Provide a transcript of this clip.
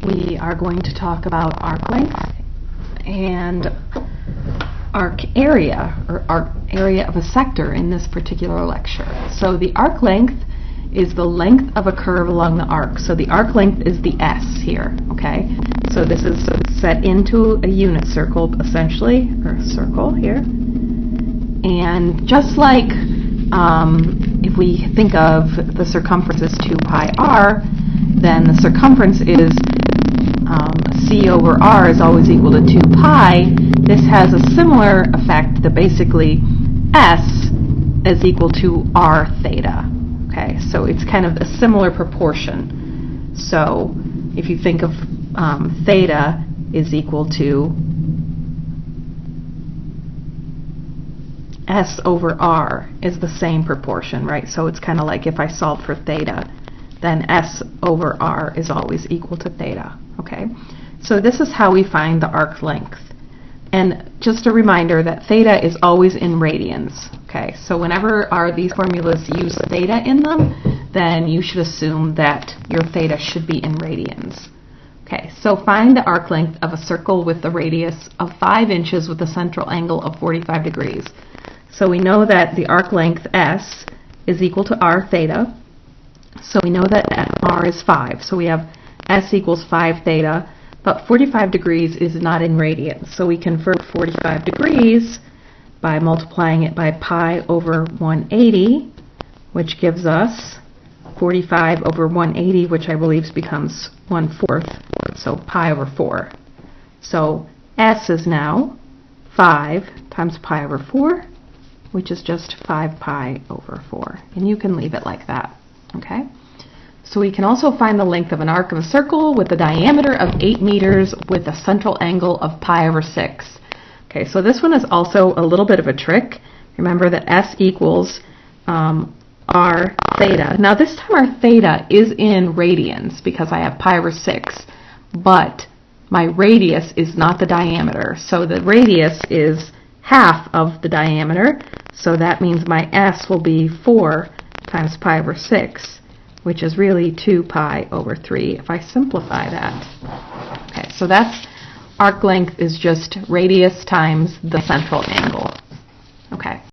we are going to talk about arc length and arc area, or arc area of a sector in this particular lecture. So the arc length is the length of a curve along the arc. So the arc length is the S here, okay? So this is set into a unit circle, essentially, or a circle here. And just like if we think of the circumference as 2 pi r, then the circumference is C over r is always equal to 2 pi. This has a similar effect that basically S is equal to r theta. Okay, so it's kind of a similar proportion. So if you think of theta is equal to S over r is the same proportion, right? So it's kind of like if I solve for theta, then S over r is always equal to theta, okay? So this is how we find the arc length. And just a reminder that theta is always in radians, okay? So whenever these formulas use theta in them, then you should assume that your theta should be in radians. Okay, so find the arc length of a circle with the radius of 5 inches with a central angle of 45 degrees. So we know that the arc length S is equal to r theta. So we know that r is 5. So we have S equals 5 theta, but 45 degrees is not in radians. So we convert 45 degrees by multiplying it by pi over 180, which gives us 45 over 180, which I believe becomes 1/4, so pi over 4. So S is now 5 times pi over 4, which is just 5 pi over 4. And you can leave it like that, okay? So we can also find the length of an arc of a circle with a diameter of 8 meters with a central angle of pi over 6. Okay, so this one is also a little bit of a trick. Remember that S equals r theta. Now this time our theta is in radians because I have pi over 6, but my radius is not the diameter. So the radius is half of the diameter, so that means my S will be 4 times pi over 6, which is really 2 pi over 3 if I simplify that. Okay, so that's arc length is just radius times the central angle.